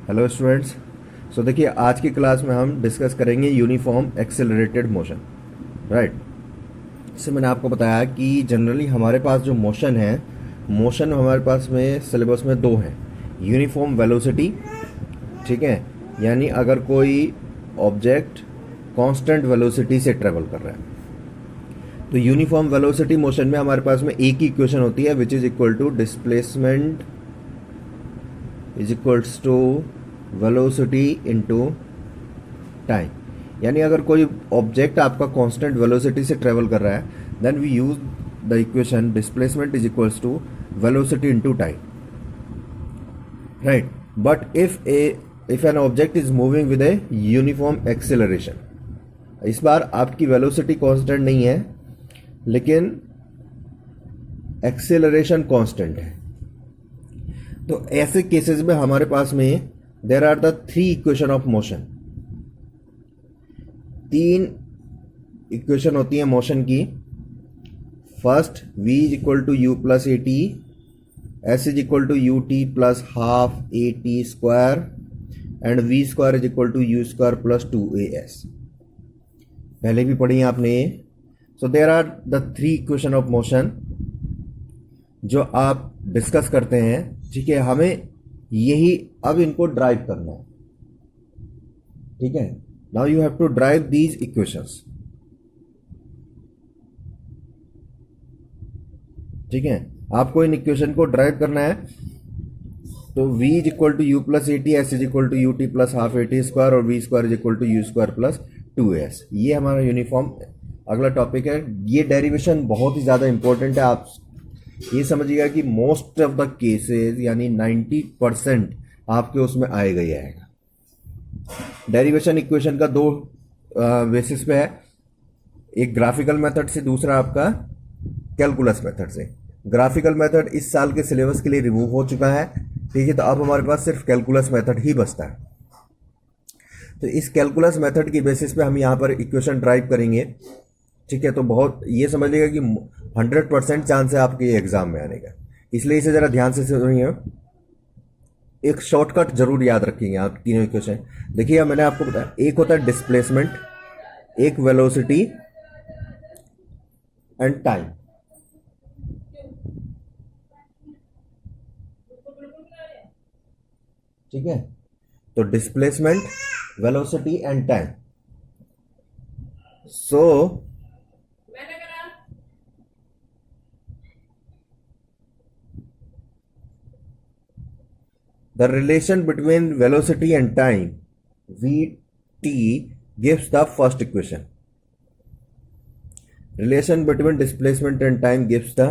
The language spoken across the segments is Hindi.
Hello students. सो देखिए, आज की क्लास में हम डिस्कस करेंगे यूनिफॉर्म एक्सेलरेटेड मोशन। राइट। इससे मैंने आपको बताया कि जनरली हमारे पास जो मोशन है, मोशन हमारे पास में सिलेबस में दो हैं। यूनिफॉर्म वेलोसिटी, ठीक है, यानी अगर कोई ऑब्जेक्ट कांस्टेंट वेलोसिटी से ट्रेवल कर रहा है तो यूनिफॉर्म वेलोसिटी मोशन में हमारे पास में एक ही इक्वेशन होती है, which is equal to displacement is equals to velocity into time. यानी अगर कोई ऑब्जेक्ट आपका कांस्टेंट वेलोसिटी से ट्रेवल कर रहा है, then we use the equation displacement is equals to velocity into time. Right. But if an object is moving with a uniform acceleration, इस बार आपकी वेलोसिटी कांस्टेंट नहीं है लेकिन एक्सेलरेशन कांस्टेंट है, तो ऐसे केसेस में हमारे पास में there are the three equation of motion. तीन इक्वेशन होती है मोशन की। First, v is equal to u plus a t, s is equal to U T plus half A T square and v square is equal to u square plus two a s. पहले भी पढ़ी है आपने ये। So there are the three equation of motion जो आप डिस्कस करते हैं। ठीक है, हमें यही अब इनको ड्राइव करना है। ठीक है, now you have to derive these equations. ठीक है, आपको इन इक्वेशन को ड्राइव करना है। तो v is equal to u plus a t, s is equal to U T plus half A T square और v square is equal to u square plus two s. ये हमारा यूनिफॉर्म अगला टॉपिक है। ये डेरिवेशन बहुत ही ज़्यादा इंपॉर्टेंट है। आप ये समझिएगा कि मोस्ट ऑफ द केसेस यानी 90% आपके उसमें आएगा ही आएगा। डेरिवेशन इक्वेशन का दो बेसिस पे है, एक ग्राफिकल मेथड से, दूसरा आपका कैलकुलस मेथड से। ग्राफिकल मेथड इस साल के सिलेबस के लिए रिमूव हो चुका है। ठीक है, तो अब हमारे पास सिर्फ कैलकुलस मेथड ही बचता है। तो इस कैलकुलस मेथड की बेसिस पे हम यहाँ पर इक्वेशन ड्राइव करेंगे। ठीक है, तो बहुत ये समझ लीजिएगा कि 100% चांस है आपके एग्जाम में आने का, इसलिए इसे जरा ध्यान से सुनिए। एक शॉर्टकट जरूर याद रखेंगे आप तीनों इक्वेशन। देखिए, मैंने आपको बताया, एक होता है डिस्प्लेसमेंट, एक वेलोसिटी एंड टाइम। ठीक है, तो displacement, velocity and time. So the relation between velocity and time, vt, gives the first equation. Relation between displacement and time gives the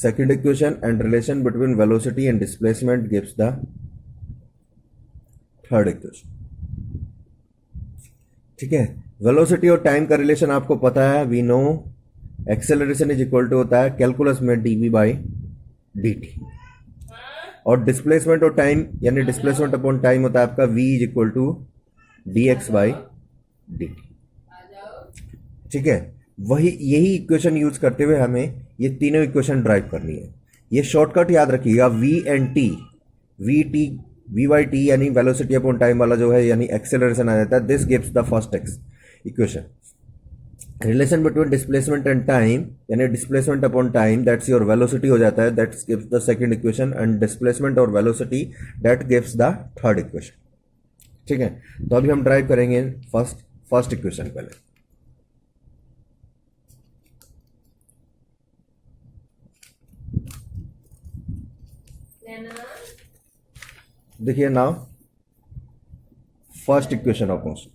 second equation, and relation between velocity and displacement gives the third equation. ठीक है, वेलोसिटी और टाइम का रिलेशन आपको पता है, we know acceleration is equal to होता है कैलकुलस में dv बाई dt, और डिस्प्लेसमेंट और टाइम यानी डिस्प्लेसमेंट अपॉन टाइम होता है आपका v is equal to dx by dt। ठीक है, वही यही इक्वेशन यूज करते हुए हमें ये तीनों इक्वेशन ड्राइव करनी है। ये शॉर्टकट याद रखिएगा, v and t, v by t यानी वेलोसिटी अपॉन टाइम वाला जो है यानी एक्सेलरेशन आ जाता है। This gives the first equation. Relation between displacement and time यानी displacement upon time, that's your velocity हो जाता है, that gives the second equation, and displacement और velocity that gives the third equation. ठीक है, तो अभी हम ड्राइव करेंगे फर्स्ट इक्वेशन पहले। देखिए, now first equation of motion.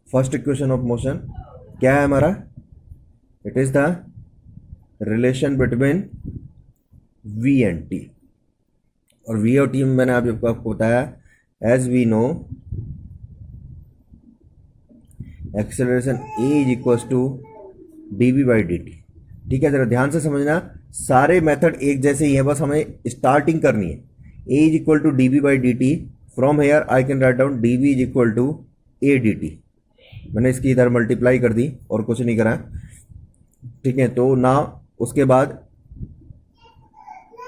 First equation of motion क्या है हमारा? It is the relation between v and t, और v और t में मैंने आपको बताया, as we know acceleration a is equal to dv by dt। ठीक है, जरा ध्यान से समझना, सारे मेथड एक जैसे ही है, बस हमें स्टार्टिंग करनी है। a is equal to dv by dt, from here I can write down dv is equal to a dt। मैंने इसकी इधर मल्टीप्लाई कर दी और कुछ नहीं करा। ठीक है, तो ना उसके बाद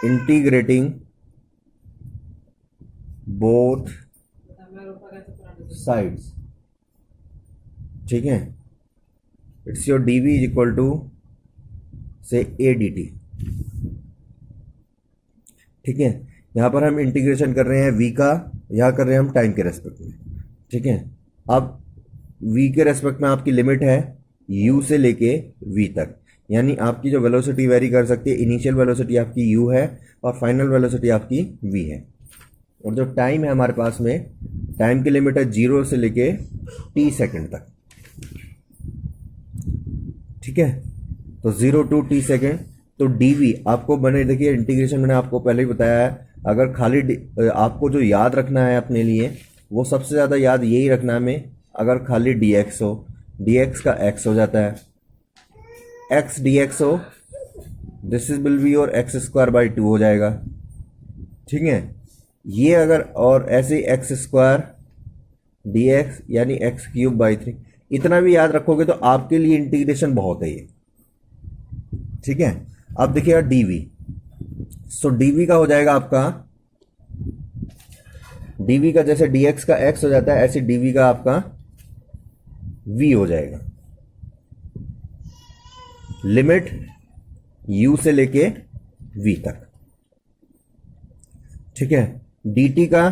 इंटीग्रेटिंग बोथ साइड्स, ठीक है, it's your dv is equal to से a dt। ठीक है, यहाँ पर हम इंटीग्रेशन कर रहे हैं v का, यहाँ कर रहे हैं हम टाइम के रेस्पेक्ट में। ठीक है, अब v के रेस्पेक्ट में आपकी लिमिट है u से लेके v तक, यानी आपकी जो वेलोसिटी वेरी कर सकती है, इनिशियल वेलोसिटी आपकी u है और फाइनल वेलोसिटी आपकी v है। और जो टाइम है हमारे पास में, टाइम की लिमिट है 0 से लेके t सेकंड तक। ठीक है, तो 0 to t सेकंड। तो dv आपको मैंने देखिए इंटीग्रेशन मैंने आपको पहले ही बताया है, अगर खाली आपको जो याद रखना है अपने लिए, वो सबसे ज़्यादा याद यही रखना है हमें, अगर खाली dx हो, dx का x हो जाता है, x dx हो, this is will be your x square by 2 हो जाएगा। ठीक है, ये अगर और ऐसे x स्क्वायर dx यानी x क्यूब बाई 3, इतना भी याद रखोगे तो आपके लिए इंटीग्रेशन बहुत है ये। ठीक है, अब देखिएगा dv, सो dv का हो जाएगा आपका, dv का जैसे dx का x हो जाता है, ऐसे dv का आपका v हो जाएगा। लिमिट u से लेके v तक। ठीक है, dt का,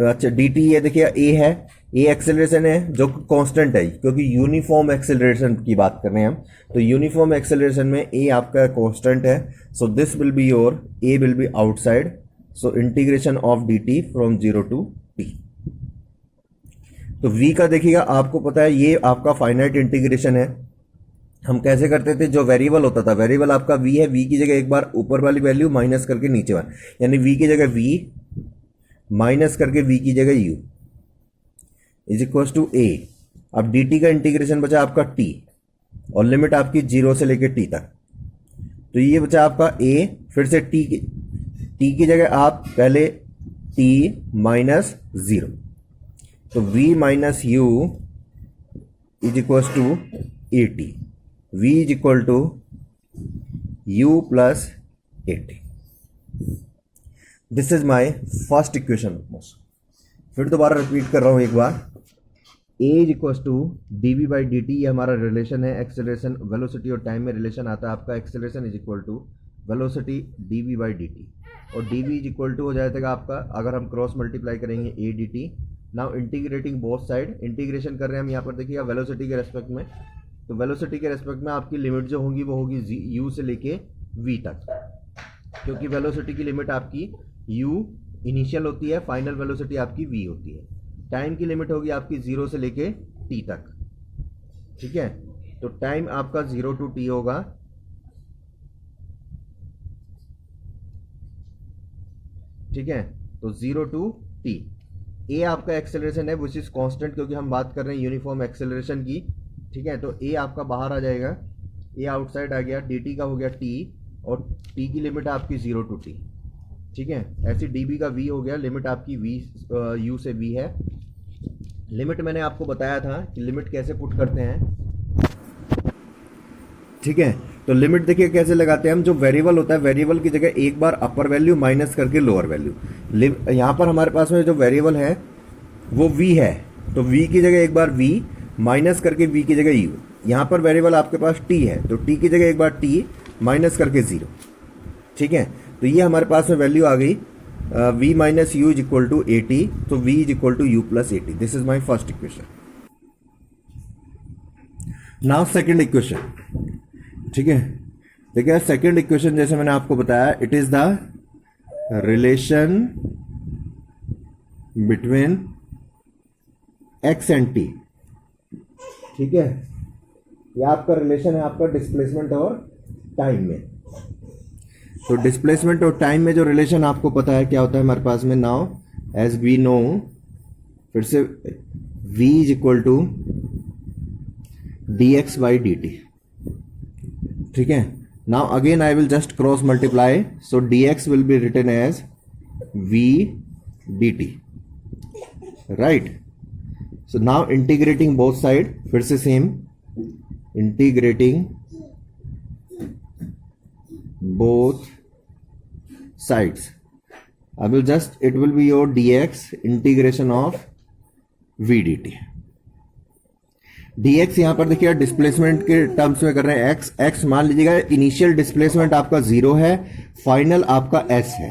अच्छा dt ये देखिए a है, a एक्सेलरेशन है जो कांस्टेंट है, क्योंकि यूनिफॉर्म एक्सेलरेशन की बात कर रहे हैं हम, तो यूनिफॉर्म एक्सेलरेशन में a आपका कांस्टेंट है। So this will be your, a will be outside, so integration of dt from 0 to t। तो v का देखिएगा, आपको पता है ये आपका फाइनाइट इंटीग्रेशन है। हम कैसे करते थे, जो वेरिएबल होता था, वेरिएबल आपका v है, v की जगह एक बार ऊपर वाली वैल्यू माइनस करके नीचे वाली, यानी v की जगह v माइनस करके v की जगह u is equal to a। अब dt का इंटीग्रेशन बचा आपका t और लिमिट आपकी 0 से लेके t तक, तो ये बचा आपका a, फिर से t की जगह आप पहले t माइनस 0, तो v minus u is equal to at, v is equal to u plus at। This is my first equation. फिर दोबारा रिपीट कर रहा हूं एक बार, a is equal to dv by dt, ये हमारा रिलेशन है, एक्सेलरेशन वेलोसिटी और टाइम में रिलेशन आता है आपका, acceleration is equal to velocity dv by dt, और dv इज इक्वल टू हो जाएगा आपका, अगर हम क्रॉस मल्टीप्लाई करेंगे a dt। Now integrating both side, integration कर रहे हैं हम यहाँ पर देखिएगा वेलोसिटी के रेस्पेक्ट में, तो वेलोसिटी के रेस्पेक्ट में आपकी लिमिट जो होगी वो होगी u से लेके v तक, क्योंकि वेलोसिटी की लिमिट आपकी u इनिशियल होती है, फाइनल वेलोसिटी आपकी v होती है। टाइम की लिमिट होगी आपकी 0 से लेके t तक। ठीक है, तो टाइम आपका 0 to t होगा, ठीक है, तो 0 to t। a आपका एक्सेलरेशन है विच इज कांस्टेंट, क्योंकि हम बात कर रहे हैं यूनिफॉर्म एक्सेलरेशन की। ठीक है, तो a आपका बाहर आ जाएगा, a आउटसाइड आ गया, dt का हो गया t, और t की लिमिट आपकी 0 to t। ठीक है, ऐसी db का v हो गया, लिमिट आपकी v u से v है। लिमिट मैंने आपको बताया था कि लिमिट कैसे पुट करते हैं। ठीक है, तो लिमिट देखिए कैसे लगाते हैं हम, जो वेरिएबल होता है, वेरिएबल की जगह एक बार अपर वैल्यू माइनस करके लोअर वैल्यू। यहाँ पर हमारे पास में जो वेरिएबल है वो v है, तो v की जगह एक बार v माइनस करके v की जगह u। यहाँ पर वेरिएबल आपके पास t है, तो t की जगह एक बार t माइनस करके 0। ठीक है, तो ये हमारे पास में वैल्यू आ गई v minus u is equal to at, तो v is equal to u plus at। This is my first equation. Now second equation. ठीक है, देखिए सेकेंड इक्वेशन जैसे मैंने आपको बताया, it is the relation between x and t। ठीक है, ये आपका रिलेशन है आपका डिस्प्लेसमेंट और टाइम में। तो डिस्प्लेसमेंट और टाइम में जो रिलेशन आपको पता है क्या होता है हमारे पास में, नाउ एज वी नो, फिर से v is equal to dx by dt। ठीक है, now again I will just cross multiply, so dx will be written as v dt, right. So now integrating both side, फिर से same, integrating both sides. I will just, it will be your dx integration of v dt. dx यहां पर देखिए डिस्प्लेसमेंट के टर्म्स में कर रहे हैं x मान लीजिएगा इनिशियल डिस्प्लेसमेंट आपका 0 है, फाइनल आपका s है.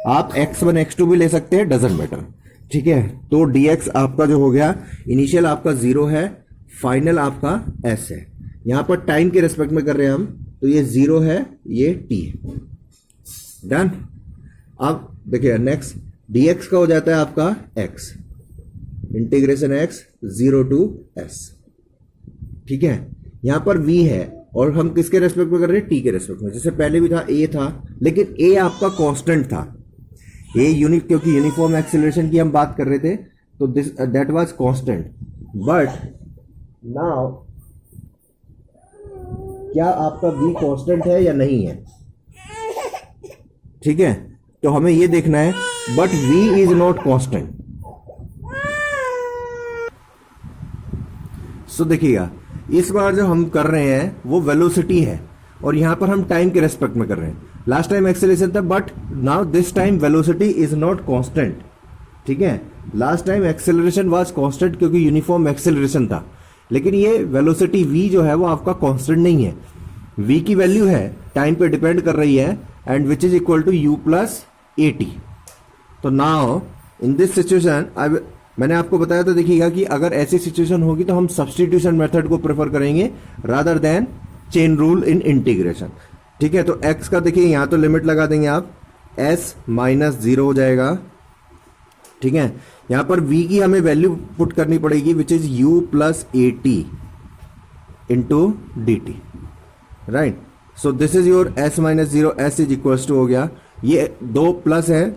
आप x1 x2 भी ले सकते हैं, डजंट मैटर. ठीक है, तो dx आपका जो हो गया इनिशियल आपका 0 है, फाइनल आपका s है. यहां पर टाइम के रेस्पेक्ट में कर रहे हैं हम, तो ये 0 है, ये t है. डन. अब देखिए नेक्स्ट dx का हो जाता है आपका x, integration x 0 to s. ठीक है, यहां पर v है और हम किसके रेस्पेक्ट में कर रहे हैं, t के रेस्पेक्ट में. जैसे पहले भी था a था, लेकिन a आपका कांस्टेंट था. a यूनिट, क्योंकि यूनिफॉर्म एक्सेलरेशन की हम बात कर रहे थे, तो this that was constant. But now क्या आपका v कांस्टेंट है या नहीं है? ठीक है, तो हमें ये देखना है. But v is not constant. So देखिएगा, इस बार जो हम कर रहे हैं वो वेलोसिटी है और यहां पर हम टाइम के रेस्पेक्ट में कर रहे हैं. लास्ट टाइम एक्सेलरेशन था, but now this time velocity is not constant. ठीक है, last time acceleration was constant क्योंकि यूनिफॉर्म एक्सेलरेशन था, लेकिन ये वेलोसिटी v जो है वो आपका कांस्टेंट नहीं है. v की वैल्यू है, टाइम पे डिपेंड कर रही है, and which is equal to u plus a t. तो नाउ इन दिस सिचुएशन मैंने आपको बताया तो देखिएगा कि अगर ऐसी सिचुएशन होगी तो हम सब्स्टिट्यूशन मेथड को प्रेफर करेंगे rather than chain rule in integration. ठीक है, तो x का देखिए यहां तो लिमिट लगा देंगे आप, s माइनस 0 हो जाएगा. ठीक है, यहां पर v की हमें वैल्यू पुट करनी पड़ेगी which is u plus a t into d t. Right, so this is your s minus 0, s is equal to हो गया, ये दो प्लस है,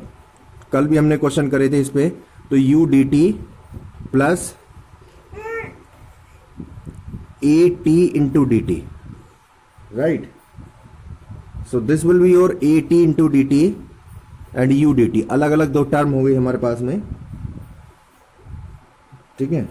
कल भी हमने क्वेश्चन करे थे इस पे, तो u D T plus a t into d t. Right, so this will be your A t into d T and U D T. अलग अलग दो टर्म हो गई हमारे पास में. ठीक है,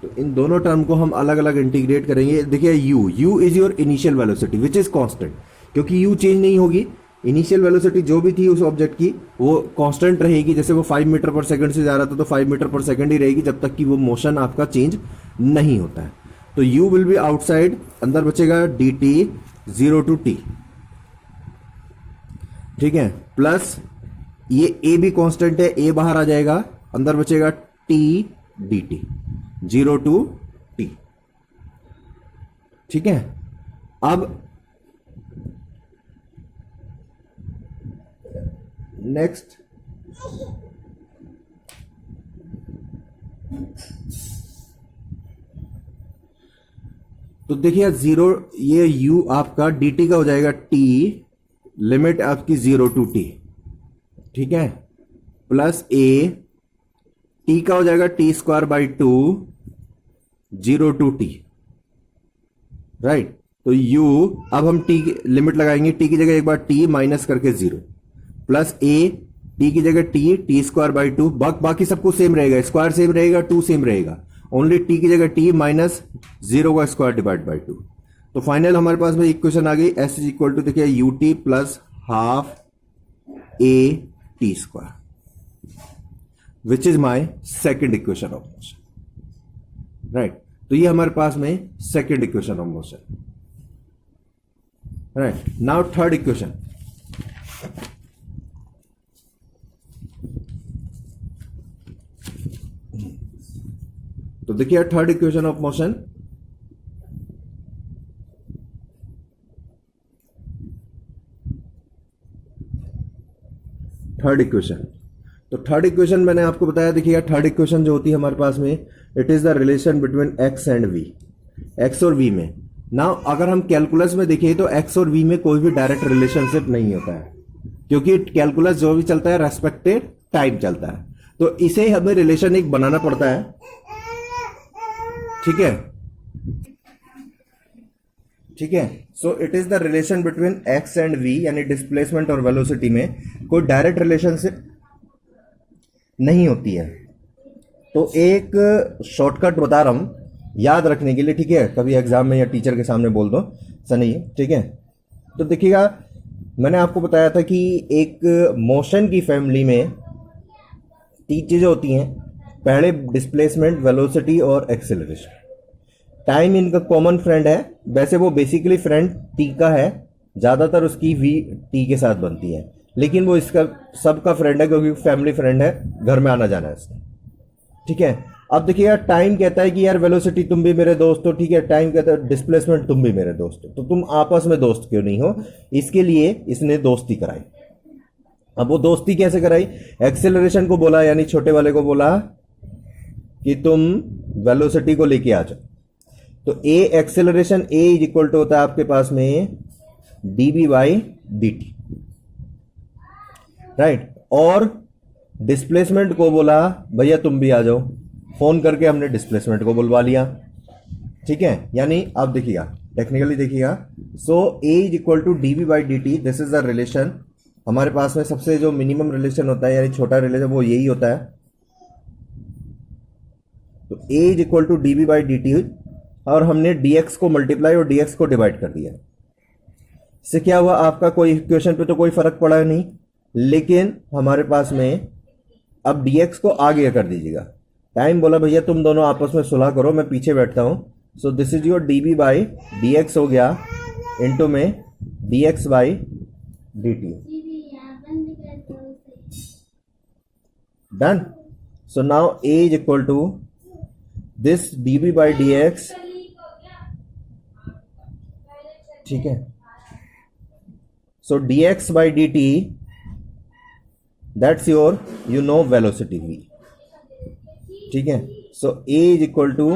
तो इन दोनों टर्म को हम अलग अलग इंटीग्रेट करेंगे. देखिए u is your initial velocity which is constant, क्योंकि u चेंज नहीं होगी. इनिशियल वेलोसिटी जो भी थी उस ऑब्जेक्ट की वो कांस्टेंट रहेगी. जैसे वो 5 मीटर पर सेकंड से जा रहा था तो 5 मीटर पर सेकंड ही रहेगी जब तक कि वो मोशन आपका चेंज नहीं होता है. तो u विल बी आउटसाइड, अंदर बचेगा dt 0 टू t. ठीक है, प्लस ये a भी कांस्टेंट है, a बाहर आ जाएगा, अंदर बचेगा t dt 0 टू t. ठीक है, अब नेक्स्ट तो देखिए 0, ये u आपका dt का हो जाएगा t, लिमिट आपकी 0 टू t. ठीक है, प्लस a, t का हो जाएगा t square by 2 0 to t. Right, तो u, अब हम t की लिमिट लगाएंगे, t की जगह एक बार t माइनस करके 0, प्लस a, t की जगह t स्क्वायर बाई 2, बाकी सब कुछ सेम रहेगा, स्क्वायर सेम रहेगा, 2 सेम रहेगा, ओनली t की जगह t माइनस 0 का स्क्वायर डिवाइड बाई 2. तो फाइनल हमारे पास में इक्वेशन आ गई, s इज इक्वल टू देखिए U T plus half a t square, which is my second equation of motion. Right, तो ये हमारे पास में second equation of motion. Right, now third equation. तो देखिए third equation of motion. Third equation, तो थर्ड इक्वेशन मैंने आपको बताया. देखिएगा थर्ड इक्वेशन जो होती है हमारे पास में, it is the relation between x and v, x और v में. नाउ अगर हम कैलकुलस में देखिए तो x और v में कोई भी डायरेक्ट रिलेशनशिप नहीं होता है, क्योंकि कैलकुलस जो भी चलता है रेस्पेक्टेड टाइम चलता है. तो इसे हमें रिलेशन एक बनाना पड़ता है. ठीक है, ठीक है, so it is the relation between x and v, यानी डिस्प्लेसमेंट और वेलोसिटी में कोई डायरेक्ट रिलेशनशिप नहीं होती है. तो एक शॉर्टकट बता रहा हूं याद रखने के लिए. ठीक है, कभी एग्जाम में या टीचर के सामने बोल दो सनी. ठीक है, तो देखिएगा मैंने आपको बताया था कि एक मोशन की फैमिली में तीन चीज़ें होती हैं, पहले डिस्प्लेसमेंट, वेलोसिटी और एक्सेलरेशन। टाइम इनका कॉमन फ्रेंड है, वैसे वो बेसिकली फ्रेंड टी का है, ज़्यादातर उसकी वी टी के साथ बनती है, लेकिन वो इसका सबका फ्रेंड है क्योंकि फैमिली फ्रेंड है, घर में आना जाना है इसका। ठीक है, अब देखिए यार, टाइम कहता है कि यार वेलोसिटी तुम भी मेरे दोस्त हो, ठीक है, टाइम कहता है डिस्प्लेसमेंट तुम भी मेरे दोस्त हो, तो तुम आपस में दोस्त क्यों नहीं हो? इसके लिए इसने दोस्ती कराई। अब वो दोस्ती कैसे कराई? एक्सेलरेशन को बोला, यानी छोटे वाले को बोला कि तुम वेलोसिटी को लेके आ जाओ। तो a acceleration a is equal to होता है आपके पास में dv by d t, right. और डिस्प्लेसमेंट को बोला भैया तुम भी आ जाओ, फोन करके हमने डिस्प्लेसमेंट को बुलवा लिया। ठीक है, यानी आप देखिएगा, टेक्निकली देखिएगा, so a is equal to dv by d t, this is the relation. हमारे पास में सबसे जो मिनिमम रिलेशन होता है, यानी छोटा रिलेशन, वो यही होता है। तो a is equal to dv by d t, और हमने dx को मल्टीप्लाई और dx को डिवाइड कर दिया। इससे क्या हुआ, आपका कोई इक्वेशन पे तो कोई फर्क पड़ा नहीं, लेकिन हमारे पास में अब dx को आगे कर दीजिएगा। टाइम बोला भैया तुम दोनों आपस में सुलह करो, मैं पीछे बैठता हूं। So this is your db by dx हो गया इनटू में dx by dt। Done. So now a is equal to this db by dx। ठीक है, so dx by dt, that's your you know velocity v। ठीक है, सो a is equal to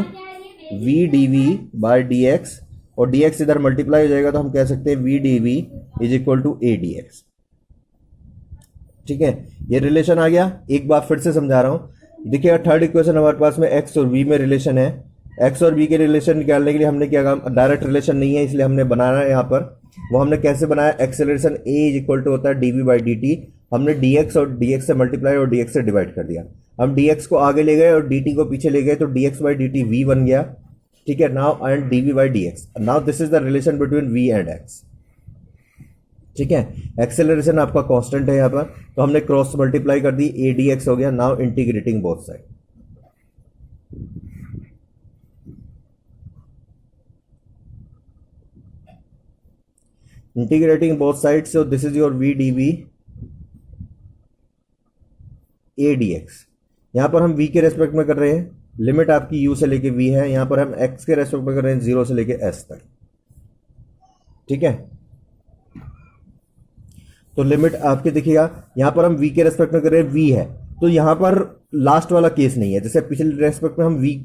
v dv by dx, और dx इधर मल्टीप्लाई हो जाएगा तो हम कह सकते हैं v dv is equal to a dx। ठीक है, ये रिलेशन आ गया। एक बार फिर से समझा रहा हूं, देखिए थर्ड इक्वेशन हमारे पास में x और v में रिलेशन है। x और v के रिलेशन निकालने के लिए हमने क्या काम, डायरेक्ट रिलेशन नहीं है इसलिए हमने बनाना है यहाँ पर। वो हमने कैसे बनाया, acceleration a is equal to होता है dv बाई dt, हमने dx और dx से मल्टीप्लाई और dx से डिवाइड कर दिया। हम dx को आगे ले गए और dt को पीछे ले गए, तो dx बाई dt v बन गया। ठीक है, now and dv by dx, now this is the relation between v and x। ठीक है, एक्सेलरेशन आपका कांस्टेंट है यहाँ पर, तो हमने क्रॉस मल्टीप्लाई कर दी, a dx हो गया। Now integrating both side, integrating both side, so this is your v dv a dx। यहां पर हम v के रेस्पेक्ट में कर रहे हैं, लिमिट आपकी u से लेके v है, यहां पर हम x के रेस्पेक्ट में कर रहे हैं 0 से लेके s तक। ठीक है, तो लिमिट आपके देखिएगा, यहां पर हम v के रेस्पेक्ट में कर रहे हैं, v है, तो यहां पर लास्ट वाला केस नहीं है। जैसे पिछले रेस्पेक्ट में हम v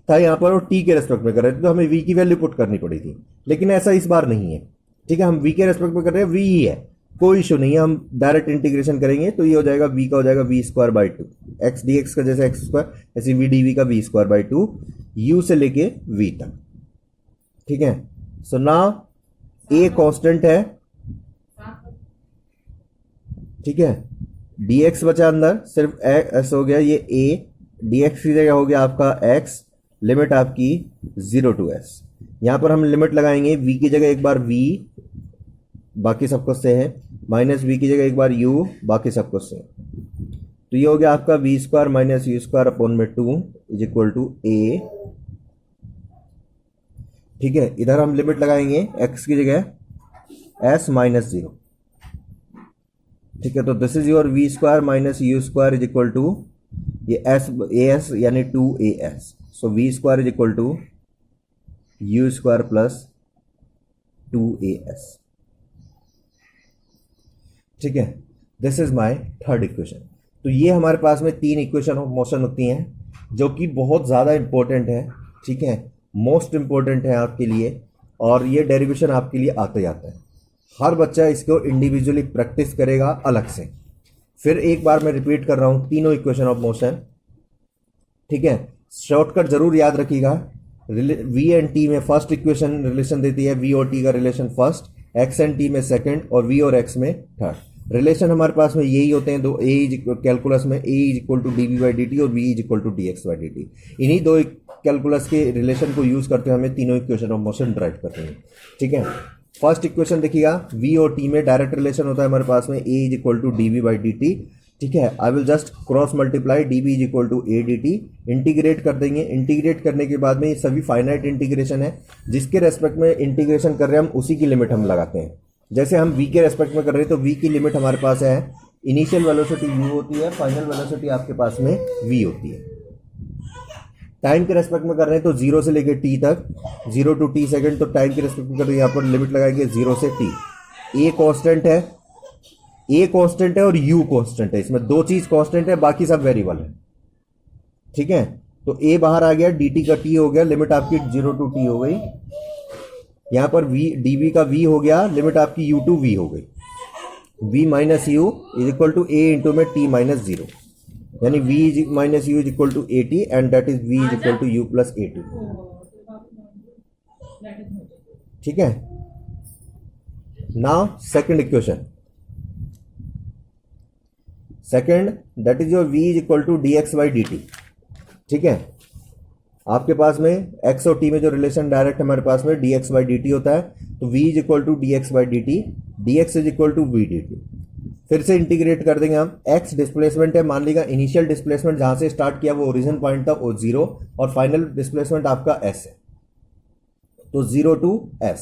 था यहां पर और t के रेस्पेक्ट में कर रहे थे, तो हमें v की वैल्यू पुट करनी पड़ी थी, लेकिन ऐसा इस बार नहीं है। ठीक है, हम v के रेस्पेक्ट में कर रहे हैं, v ही है, कोई इशू नहीं है, हम डायरेक्ट इंटीग्रेशन करेंगे तो ये हो जाएगा v का हो जाएगा v square by two, x D x का जैसे एक्स स्क्वायर ऐसे v डी वी का v square by two, u से लेके v तक। ठीक है, सो नाउ a कांस्टेंट है। ठीक है, dx बचा अंदर, सिर्फ s हो गया, ये a dx की जगह हो गया आपका x, लिमिट आपकी 0 टू s। यहां पर हम लिमिट लगाएंगे, v की जगह एक बार v, बाकी सबको से है, माइनस v की जगह एक बार u, बाकी सबको से। तो ये हो गया आपका v square minus u square upon में 2 इज इक्वल टू a। ठीक है, इधर हम लिमिट लगाएंगे x की जगह s माइनस 0। ठीक है, तो this is your v square minus u square is equal to ये s यानी 2as। So v square is equal to u square plus 2as। ठीक है, this is my third equation. तो ये हमारे पास में तीन इक्वेशन ऑफ मोशन होती हैं जो कि बहुत ज़्यादा इंपॉर्टेंट है। ठीक है, मोस्ट इंपॉर्टेंट है आपके लिए, और ये डेरिवेशन आपके लिए आते जाता है। हर बच्चा इसको इंडिविजुअली प्रैक्टिस करेगा अलग से। फिर एक बार मैं रिपीट कर रहा हूँ, तीनों इक्वेशन ऑफ मोशन। ठीक है, शॉर्टकट जरूर याद रखिएगा। v एंड t में फर्स्ट इक्वेशन रिलेशन देती है, v और t का relation first, x and t में सेकंड, और v और x में थर्ड। रिलेशन हमारे पास में यही होते हैं दो, कैलकुलस में a is equal to dv by dt और v is equal to dx by dt। इन्हीं दो कैलकुलस के रिलेशन को यूज करते हुए हमें तीनों इक्वेशन ऑफ मोशन ड्राइव करते हैं। ठीक है, फर्स्ट इक्वेशन देखिएगा, v और t में डायरेक्ट रिलेशन होता है हमारे पास में, a is equal to d v by d t. ठीक है, I will just cross multiply d b is equal to a d t, integrate कर देंगे। इंटीग्रेट करने के बाद में ये सभी फाइनाइट इंटीग्रेशन है, जिसके रेस्पेक्ट में इंटीग्रेशन कर रहे हैं हम उसी की लिमिट हम लगाते हैं। जैसे हम v के रेस्पेक्ट में कर रहे हैं तो v की लिमिट हमारे पास है, इनिशियल वेलोसिटी u होती है, फाइनल वेलोसिटी आपके पास में v होती है। टाइम के रेस्पेक्ट में कर रहे हैं तो 0 से लेकर t तक, 0 टू t सेकंड, तो टाइम के रेस्पेक्ट में कर रहे हैं, यहाँ पर लिमिट लगाएंगे 0 से t। a कांस्टेंट है, a कांस्टेंट है और u कांस्टेंट है, इसमें दो चीज कांस्टेंट है, बाकी सब वेरिएबल है। ठीक है, तो a बाहर आ गया, dt का t हो गया, लिमिट आपकी 0 टू t हो गई। यहां पर v dv का v हो गया, लिमिट आपकी u टू v हो गई। v minus u is equal to a into में t माइनस 0, यानी v is minus u is equal to a t, and that is v is equal to u plus a t. ठीक है, now second equation, second that is your v is equal to d x by d t. ठीक है, आपके पास में x और t में जो रिलेशन डायरेक्ट हमारे पास में dx बाई डी टी होता है, तो v is equal to d x by d t, d x is equal to v d t. फिर से इंटीग्रेट कर देंगे हम, x डिस्प्लेसमेंट है, मान लीजिए इनिशियल डिस्प्लेसमेंट जहां से स्टार्ट किया वो ओरिजिन पॉइंट था वो 0, और फाइनल डिस्प्लेसमेंट आपका s है, तो 0 टू s।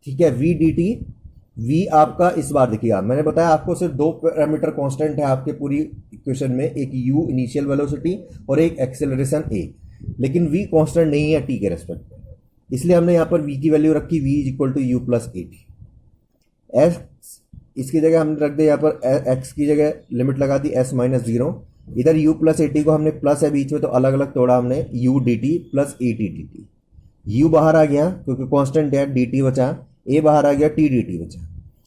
ठीक है, v dt, v आपका इस बार देखिएगा, मैंने बताया आपको सिर्फ दो पैरामीटर कांस्टेंट है आपके पूरी इक्वेशन में, एक u इनिशियल वेलोसिटी और एक एक्सेलरेशन a, लेकिन v कांस्टेंट नहीं है t के रेस्पेक्ट में, इसलिए हमने यहाँ पर v की वैल्यू रखी, v is equal to u plus a t. s इसकी जगह हमने रख दिया यहाँ पर x की जगह लिमिट लगा दी s माइनस 0, इधर u प्लस ए टी को हमने प्लस है बीच में तो अलग अलग तोड़ा हमने, u D T plus a T D T. u बाहर आ गया क्योंकि कांस्टेंट है, dt बचा, a बाहर आ गया, t dt बचा।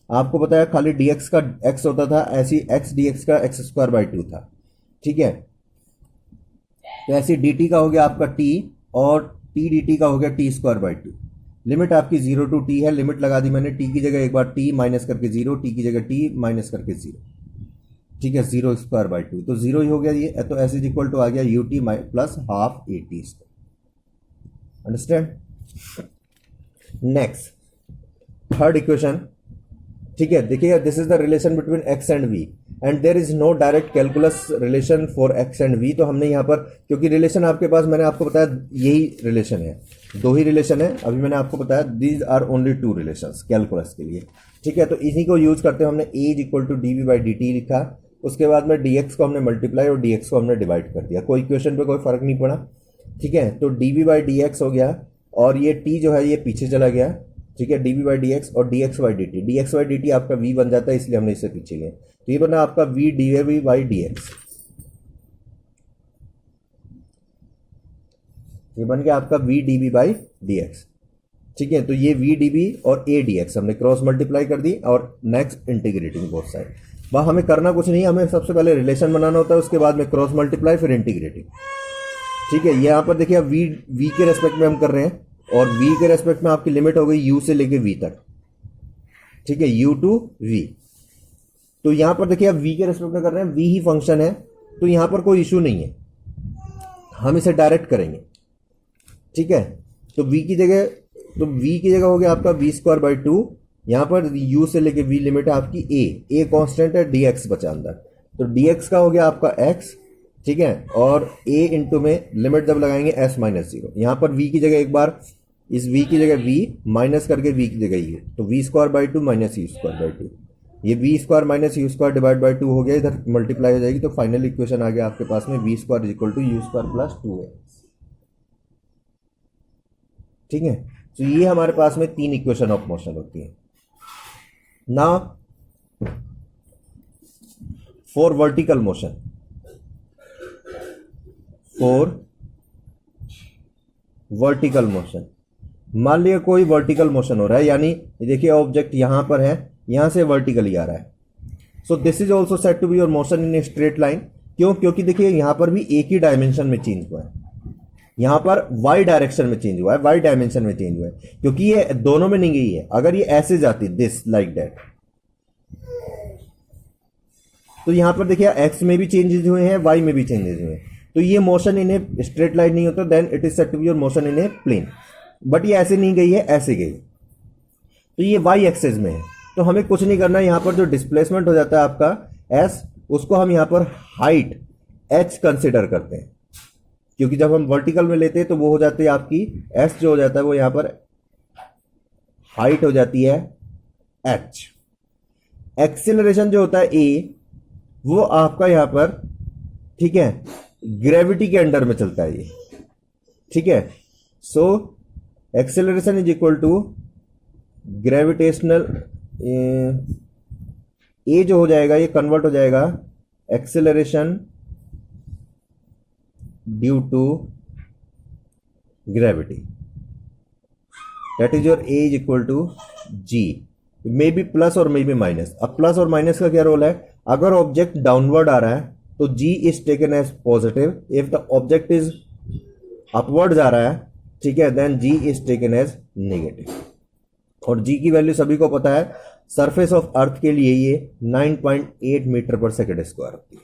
आपको पता है खाली dx का x होता था, ऐसी x dx का x स्क्वायर बाई 2 था। ठीक है, तो ऐसे dt का हो गया आपका t और t dt का हो गया t स्क्वायर बाई 2। लिमिट आपकी 0 टू t है, लिमिट लगा दी मैंने, t की जगह एक बार t माइनस करके 0, t की जगह t माइनस करके 0। ठीक है, 0 स्क्वायर बाई 2, तो 0 ही हो गया ये, तो s इज इक्वल टू आ गया ut plus half A T square. Understand? Next third equation. ठीक है, देखिएगा, this is the relation between x and v and there is no direct calculus relation for x and v। तो हमने यहाँ पर, क्योंकि रिलेशन आपके पास मैंने आपको बताया यही रिलेशन है, दो ही रिलेशन है, अभी मैंने आपको बताया these are only two relations calculus के लिए। ठीक है, तो इसी को यूज करते हुए हमने a is equal to d v by d t लिखा, उसके बाद में dx को हमने मल्टीप्लाई और dx को हमने डिवाइड कर दिया, कोई इक्वेशन पे कोई फर्क नहीं पड़ा। ठीक है, तो d v by d x हो गया और ये t जो है ये पीछे चला गया। ठीक है, d v by d x और dx by d t, dx by d t आपका v बन जाता है, इसलिए हमने इसे पीछे लिया, तो ये बना आपका v d v by d x, ये बन गया आपका v d v by d x. ठीक है, तो ये v डी वी और a डी एक्स हमने क्रॉस मल्टीप्लाई कर दी और नेक्स्ट इंटीग्रेटिंग बोथ साइड। वह हमें करना कुछ नहीं, हमें सबसे पहले रिलेशन बनाना होता है, उसके बाद में क्रॉस मल्टीप्लाई फिर इंटीग्रेटिंग। ठीक है, यहाँ पर देखिए v के रेस्पेक्ट में हम कर रहे हैं और v के रेस्पेक्ट में आपकी लिमिट हो गई u से लेके v तक। ठीक है, u टू v, तो यहां पर देखिए v के रेस्पेक्ट में कर रहे हैं, v ही फंक्शन है, तो यहां पर कोई इशू नहीं है, हम इसे डायरेक्ट करेंगे। ठीक है, तो v की जगह हो गया आपका v स्क्वायर बाई 2, यहां पर u से लेके v लिमिट है आपकी a कांस्टेंट है, dx बचा अंदर, तो dx का हो गया आपका x। ठीक है, और a इंटू में लिमिट जब लगाएंगे s माइनस 0, यहां पर v की जगह एक बार इस v की जगह v माइनस करके v की जगह ये, तो v square by 2 minus u square by 2, ये v square minus u square divide by 2 हो गया, इधर मल्टीप्लाई हो जाएगी, तो फाइनल इक्वेशन आ गया आपके पास में v square is equal to u square plus 2x। ठीक है, तो ये हमारे पास में तीन इक्वेशन ऑफ मोशन होती है। Now for vertical motion, vertical motion, मान लिया कोई वर्टिकल मोशन हो रहा है, यानी देखिए ऑब्जेक्ट यहां पर है, यहां से वर्टिकली आ रहा है, so this is also said to be your motion in a straight line. क्यों? क्योंकि देखिए यहां पर भी एक ही डायमेंशन में चेंज हुआ है, यहां पर y डायरेक्शन में चेंज हुआ है, y डायमेंशन में चेंज हुआ है, क्योंकि ये दोनों में नहीं गई है। अगर ये ऐसे जाती दिस लाइक दैट, तो यहां पर देखिए x में भी चेंजेस हुए हैं, y में भी चेंजेस हुए हैं, तो ये motion in a straight line नहीं होता, then it is said to be your motion in a plane. But ये ऐसे नहीं गई है, ऐसे गई, तो ये वाई एक्सिस में है, तो हमें कुछ नहीं करना है। यहाँ पर जो डिस्प्लेसमेंट हो जाता है आपका एस, उसको हम यहाँ पर हाइट एच कंसिडर करते हैं, क्योंकि जब हम वर्टिकल में लेते हैं तो वो हो जाती है आपकी एस जो हो जाता है वो यहाँ पर हाइट हो जाती है एच। एक्सिलरेशन जो होता है ए, वो आपका यहाँ पर, ठीक है, ग्रेविटी के अंडर में चलता है ये, ठीक है। So acceleration is equal to gravitational, a जो हो जाएगा ये कन्वर्ट हो जाएगा acceleration due to gravity, that is your a is equal to g, maybe plus और मे बी माइनस। अब प्लस और माइनस का क्या रोल है, अगर ऑब्जेक्ट डाउनवर्ड आ रहा है तो जी is taken as positive, if the object is upward जा रहा है, ठीक है, then ji is taken as negative. और जी की वैल्यू सभी को पता है, सरफेस ऑफ अर्थ के लिए ये 9.8 मीटर पर सेकेंड स्क्वायर होती है,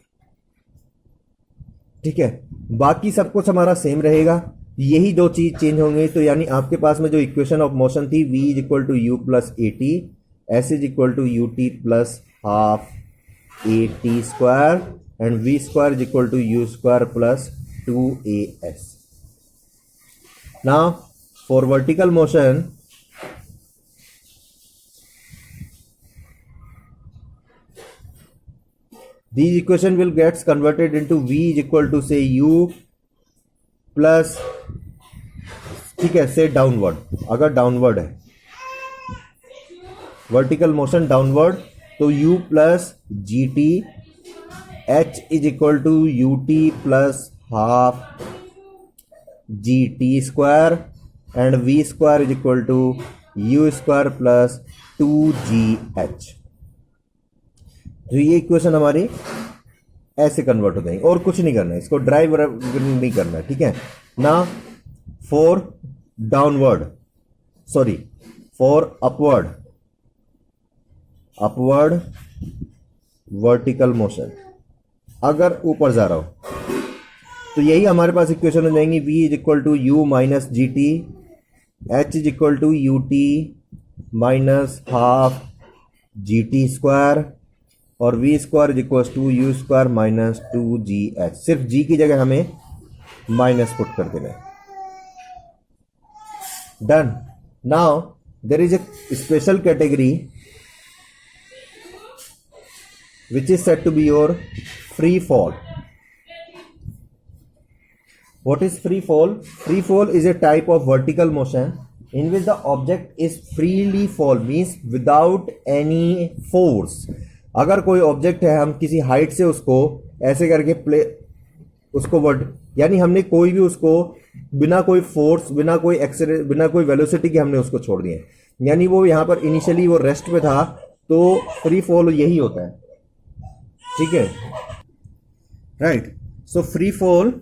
ठीक है। बाकी सब कुछ हमारा सेम रहेगा, यही दो चीज चेंज होंगी। तो यानी आपके पास में जो इक्वेशन ऑफ मोशन थी, v is equal to u plus a t, s is equal to U T plus half A T square, and v square is equal to u square plus 2as। Now for vertical motion, these equation will gets converted into v is equal to say u plus, ठीक है, से डाउनवर्ड, अगर डाउनवर्ड है वर्टिकल मोशन डाउनवर्ड तो u plus g t, h is equal to U T plus half g t square, and v square is equal to u square plus 2gh। तो ये इक्वेशन हमारी ऐसे कन्वर्ट हो जाएंगे, और कुछ नहीं करना है, इसको ड्राइव नहीं करना है, ठीक है ना। For downward, sorry for upward, upward vertical motion, अगर ऊपर जा रहा हो तो यही हमारे पास इक्वेशन हो जाएंगी, v is equal to u minus g t, h is equal to you t minus half g t square, और v square is equal to u square minus 2gh। सिर्फ g की जगह हमें माइनस पुट कर देना है। Done. Now there is a special category which is said to be your free fall. What is free fall? Free fall is a type of vertical motion in which the object is freely fall, means without any force. अगर कोई ऑब्जेक्ट है, हम किसी हाइट से उसको ऐसे करके उसको यानी हमने कोई भी उसको बिना कोई फोर्स, बिना कोई एक्सेलरेशन, बिना कोई वेलोसिटी के हमने उसको छोड़ दिया, यानी वो यहाँ पर इनिशियली वो रेस्ट पे था, तो फ्री फॉल यही होता है, ठीक है, right. So free fall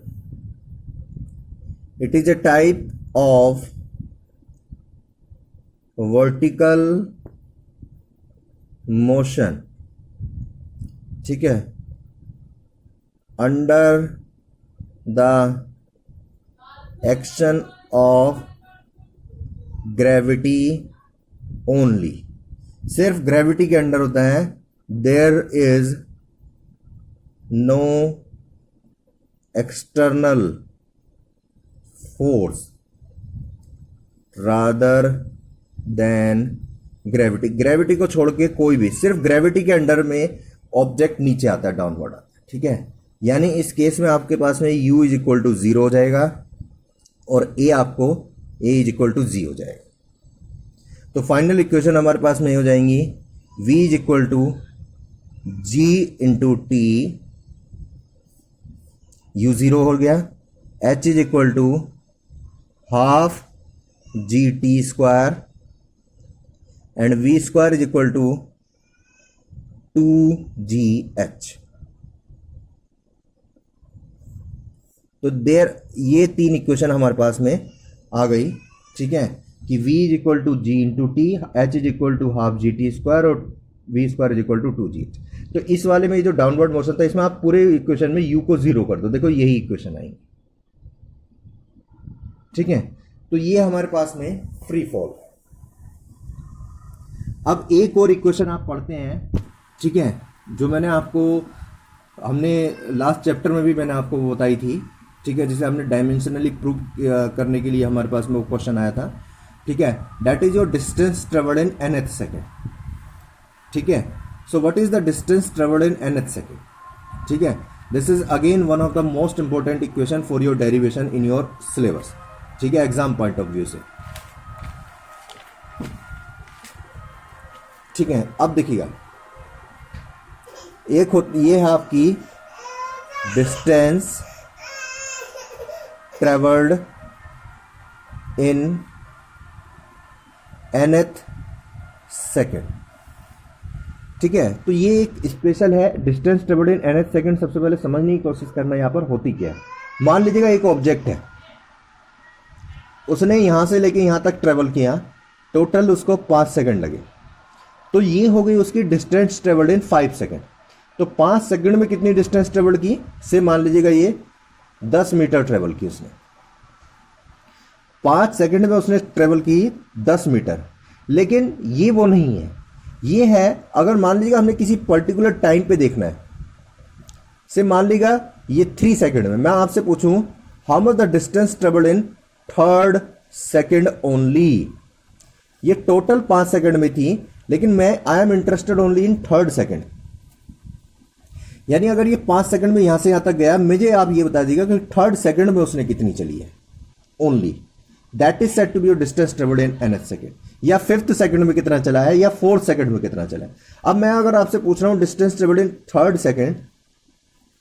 it is a type of vertical motion, ठीक है, under the action of gravity only, सिर्फ ग्रेविटी के अंडर होता है। There is no external force rather than gravity, gravity को छोड़ के कोई भी, सिर्फ ग्रेविटी के अंडर में ऑब्जेक्ट नीचे आता है, डाउनवर्ड आता है, ठीक है। यानी इस केस में आपके पास में u इज इक्वल टू 0 हो जाएगा और a आपको a इज इक्वल टू जी हो जाएगा। तो फाइनल इक्वेशन हमारे पास में हो जाएंगी, v is equal to g into t, u 0 हो गया, h is equal to half g t square, and v square is equal to 2gh। तो देर ये तीन इक्वेशन हमारे पास में आ गई, ठीक है, कि v is equal to g into t, h is equal to half g t square, और v square is equal to 2gh। तो इस वाले में जो डाउनवर्ड मोशन था, इसमें आप पूरे इक्वेशन में u को 0 कर दो, देखो यही इक्वेशन आएंगी, ठीक है। तो ये हमारे पास में फ्री फॉल। अब एक और इक्वेशन आप पढ़ते हैं, ठीक है, जो मैंने आपको, हमने लास्ट चैप्टर में भी मैंने आपको वो बताई थी, ठीक है, जिसे हमने डायमेंशनली प्रूव करने के लिए हमारे पास में वो क्वेश्चन आया था, ठीक है, that is your distance travelled in nth second, ठीक है। So what is the distance travelled in nth second, ठीक है। This is again one of the most important equation for your derivation in your syllabus, ठीक है, एग्जाम पॉइंट ऑफ व्यू से, ठीक है। अब देखिएगा, एक ये है आपकी distance travelled in nth second, ठीक है। तो ये एक स्पेशल है, distance travelled in nth second. सबसे पहले समझने की कोशिश करना यहां पर होती क्या है। मान लीजिएगा एक ऑब्जेक्ट है, उसने यहां से लेके यहां तक ट्रेवल किया, टोटल उसको 5 सेकंड लगे, तो ये हो गई उसकी डिस्टेंस ट्रेवल्ड इन 5 सेकंड। तो 5 सेकंड में कितनी डिस्टेंस ट्रेवल की, से मान लीजिएगा ये 10 मीटर ट्रेवल की उसने, 5 सेकंड में उसने ट्रेवल की 10 मीटर। लेकिन ये वो नहीं है, ये है, अगर मान लीजिएगा हमने किसी पर्टिकुलर टाइम पे देखना है, से मान लीजिएगा ये 3 सेकंड में, मैं आपसे पूछूं how much the distance travelled in 3rd second only. ये टोटल 5 सेकंड में थी, लेकिन मैं I am interested only in 3rd second. यानी अगर ये 5 सेकंड में यहां से यहां तक गया, मुझे आप ये बता दीजिएगा कि 3rd सेकंड में उसने कितनी चली है only. That is said to be your distance travelled in nth second. या 5th सेकंड में कितना चला है, या 4th सेकंड में कितना चला है। अब मैं अगर आपसे पूछ रहा हूं डिस्टेंस ट्रेवल्ड इन 3rd सेकंड,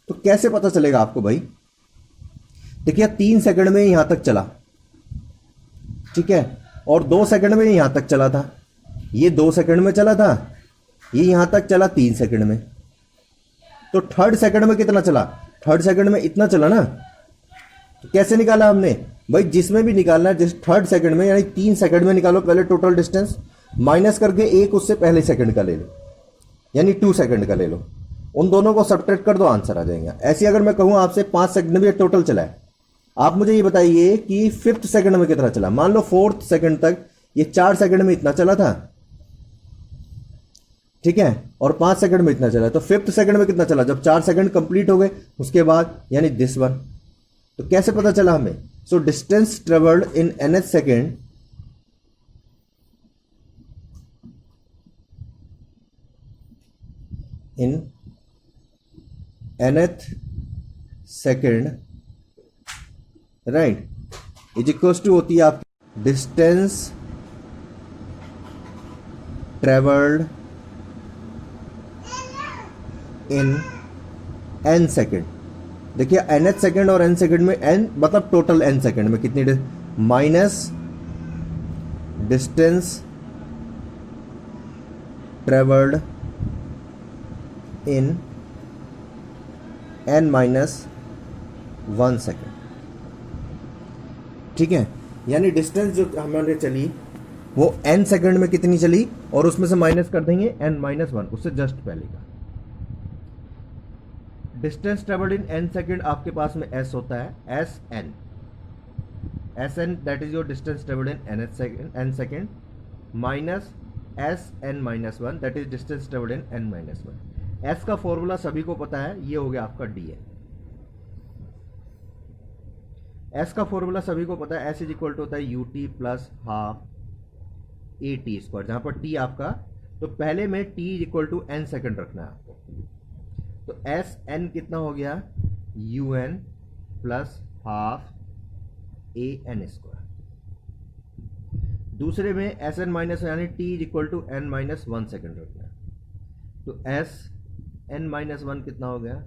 तो कैसे पता चलेगा आपको भाई। देखिए 3 सेकंड में यहां तक चला, ठीक है, और 2 सेकंड में यहां तक चला था, ये 2 सेकंड में चला था, ये यहां तक चला 3 सेकंड में। तो 3rd सेकंड में कितना चला, 3rd सेकंड में इतना चला ना। तो कैसे निकाला हमने भाई, जिसमें भी निकालना है, जिस 3rd सेकंड में यानी 3 सेकंड में निकालो पहले टोटल डिस्टेंस, माइनस करके एक उससे पहले सेकंड का ले लो, यानी 2 सेकंड का ले लो, उन दोनों को सब्ट्रैक्ट कर दो, आंसर आ जाएगा। ऐसे अगर मैं कहूं आपसे 5 सेकंड में टोटल चला है, आप मुझे ये बताइए कि 5th सेकंड में कितना चला। मान लो 4th सेकंड तक ये 4 सेकंड में इतना चला था, ठीक है, और 5 सेकंड में इतना चला, तो 5th सेकंड में कितना चला जब 4 सेकंड कंप्लीट हो गए उसके बाद, यानी दिस वन। तो कैसे पता चला हमें। So distance travelled in nth second in nth second, right, is equals to होती है आपकी distance travelled in n second. देखिए nth सेकंड और n सेकंड में n मतलब टोटल n सेकंड में कितनी, minus distance travelled in n minus 1 second, ठीक है। यानी डिस्टेंस जो हमारे चली वो n सेकंड में कितनी चली, और उसमें से माइनस कर देंगे n माइनस 1, उससे जस्ट पहले का। Distance travelled in n second आपके पास में s होता है, Sn that is your distance travelled in n second, minus Sn minus 1 that is distance travelled in n minus 1। s का फॉर्मूला सभी को पता है, ये हो गया आपका dn। s का फॉर्मूला सभी को पता है, s इज इक्वल टू होता है ut plus half at square, जहां पर t आपका, तो पहले में t is equal to n second रखना है आपको। तो एस एन कितना हो गया, U N plus half A N square. दूसरे में एस एन माइनस यानी T is equal to N minus 1 second रखना है। तो एस एन माइनस 1 कितना हो गया,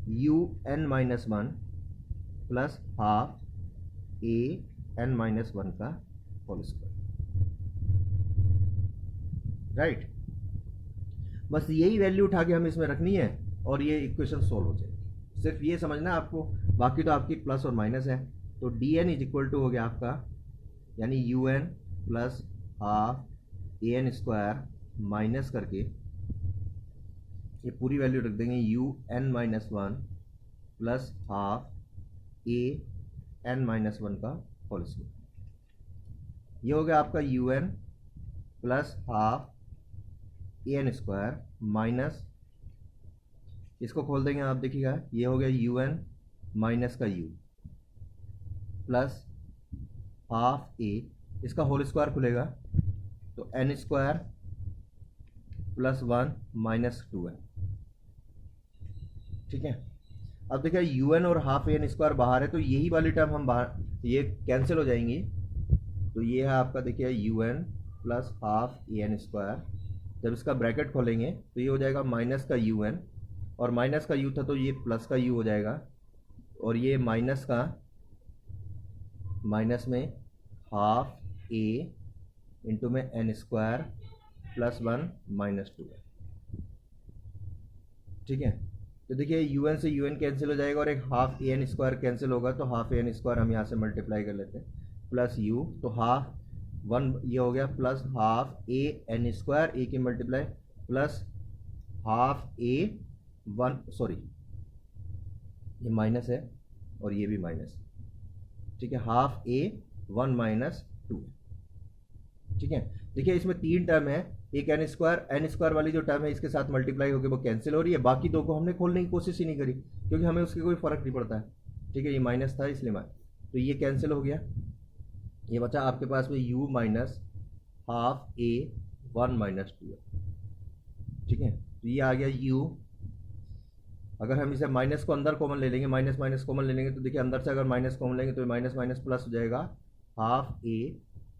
U N minus 1 plus half A N minus 1 का होल स्क्वायर, राइट। बस यही वैल्यू उठा के हमें इसमें रखनी है और ये इक्वेशन सोल्व हो जाएगी। सिर्फ ये समझना है आपको, बाकी तो आपकी प्लस और माइनस है। तो D N is equal to हो गया आपका, यानी U N plus half A N square minus करके ये पूरी वैल्यू रख देंगे, U N minus 1 plus half A N minus 1 का होल स्क्वायर। ये हो गया आपका U N plus half A N square minus, इसको खोल देंगे आप देखिएगा, ये हो गया यू एन माइनस का यू प्लस हाफ ए, इसका होल स्क्वायर खुलेगा तो N square plus 1 minus 2 N. ठीक है, अब देखिए यू एन और हाफ एन स्क्वायर बाहर है तो यही वाली टर्म हम बाहर, ये कैंसिल हो जाएंगी, तो ये है आपका देखिए U N plus half A N square. जब इसका ब्रैकेट खोलेंगे तो ये हो जाएगा माइनस का यू एन, और माइनस का यू था तो ये प्लस का यू हो जाएगा, और ये माइनस का, माइनस में हाफ ए इंटू में एन स्क्वायर प्लस 1 माइनस 2 है। ठीक है, तो देखिए यू एन से यू एन कैंसिल हो जाएगा और एक half A N square cancel होगा, तो हाफ ए एन स्क्वायर हम यहाँ से मल्टीप्लाई कर लेते हैं प्लस यू, तो हाफ 1 ये हो गया plus half A N square, ए की मल्टीप्लाई प्लस हाफ ए 1, सॉरी ये माइनस है और ये भी माइनस, ठीक है, हाफ ए 1 माइनस 2। ठीक है, देखिए इसमें 3 टर्म है, एक एन स्क्वायर वाली जो टर्म है इसके साथ मल्टीप्लाई होकर वो कैंसिल हो रही है, बाकी दो को हमने खोलने की कोशिश ही नहीं करी क्योंकि हमें उसके कोई फर्क नहीं पड़ता है। ठीक है, ये माइनस था इसलिए तो ये कैंसिल हो गया, ये बचा आपके पास में u माइनस हाफ ए 1 माइनस 2 है। ठीक है, तो ये आ गया u, अगर हम इसे माइनस को अंदर कॉमन ले लेंगे, माइनस माइनस कॉमन ले लेंगे तो देखिए अंदर से अगर माइनस कॉमन लेंगे तो माइनस माइनस प्लस हो जाएगा half A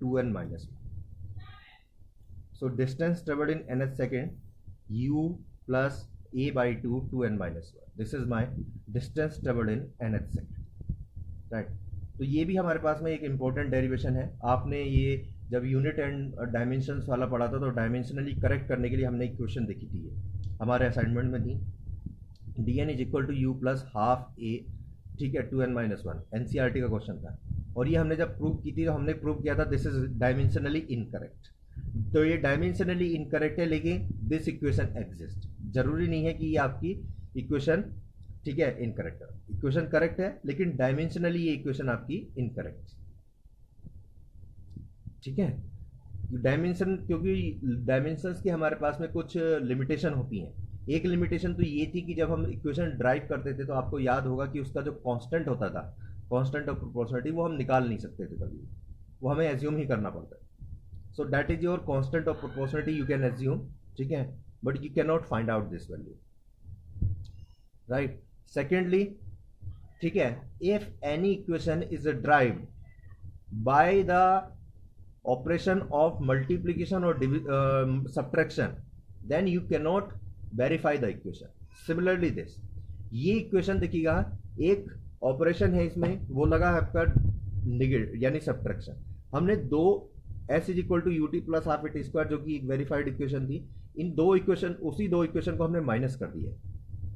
2n minus 1। So distance travelled in nth second u plus a by 2n minus 1, this is my distance travelled in nth second. Right, तो ये भी हमारे पास में एक इंपॉर्टेंट डेरिवेशन है। आपने ये जब यूनिट एंड डायमेंशंस वाला पढ़ा था तो डायमेंशनली करेक्ट करने के लिए हमने एक क्वेश्चन देखी थी, ये हमारे असाइनमेंट में थी, dn is equal to u plus half a, ठीक है, 2n माइनस 1, एनसीईआरटी का क्वेश्चन था, और ये हमने जब प्रूव की थी तो हमने प्रूव किया था दिस इज डायमेंशनली इनकरेक्ट। तो ये डायमेंशनली इनकरेक्ट है लेकिन दिस इक्वेशन एग्जिस्ट, जरूरी नहीं है कि ये आपकी इक्वेशन, ठीक है, इनकरेक्ट है, इक्वेशन करेक्ट है लेकिन डायमेंशनली ये इक्वेशन आपकी इनकरेक्ट। ठीक है, डायमेंशन, क्योंकि डायमेंशंस की हमारे पास में कुछ लिमिटेशन होती हैं। एक लिमिटेशन तो ये थी कि जब हम इक्वेशन ड्राइव करते थे तो आपको याद होगा कि उसका जो कांस्टेंट होता था, कांस्टेंट ऑफ प्रोपोर्शनलिटी, वो हम निकाल नहीं सकते थे कभी, वो हमें एज्यूम ही करना पड़ता है। So that is your constant of proportionality, you can assume, ठीक है, but you can not find out this value. Right, secondly, ठीक है, if any equation is derived by the operation of multiplication और subtraction, then you can not verify the equation. Similarly this, ये इक्वेशन देखिएगा, एक ऑपरेशन है इसमें, वो लगा है आपका निगेटिव यानी सब्ट्रैक्शन, हमने दो s is equal to U T plus half A T square जो कि एक वेरीफाइड इक्वेशन थी, इन दो इक्वेशन, उसी दो इक्वेशन को हमने माइनस कर दिया,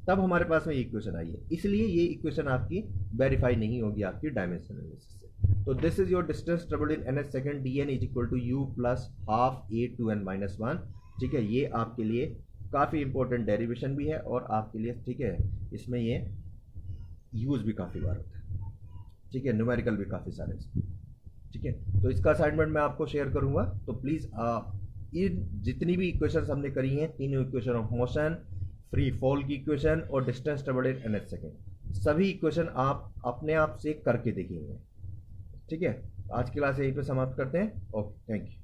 तब हमारे पास में ये इक्वेशन आई है, इसलिए ये इक्वेशन आपकी वेरीफाई नहीं होगी आपकी डायमेंशन एनालिसिस से। तो this is your distance travelled in nth second, dn is equal to u plus half a 2n minus 1। ठीक है, ये आपके लिए काफ़ी इंपॉर्टेंट डेरिवेशन भी है और आपके लिए, ठीक है, इसमें ये यूज़ भी काफ़ी बार होता है। ठीक है, न्यूमेरिकल भी काफ़ी सारे इसमें। ठीक है, तो इसका असाइनमेंट मैं आपको शेयर करूंगा, तो प्लीज़ ये जितनी भी इक्वेशंस हमने करी हैं, तीनों equation of motion, free fall की इक्वेशन और distance travelled in nth second, सभी इक्वेशन आप अपने आप से करके देखेंगे। ठीक है, आज की क्लास यहीं पे समाप्त करते हैं। Okay, thank you.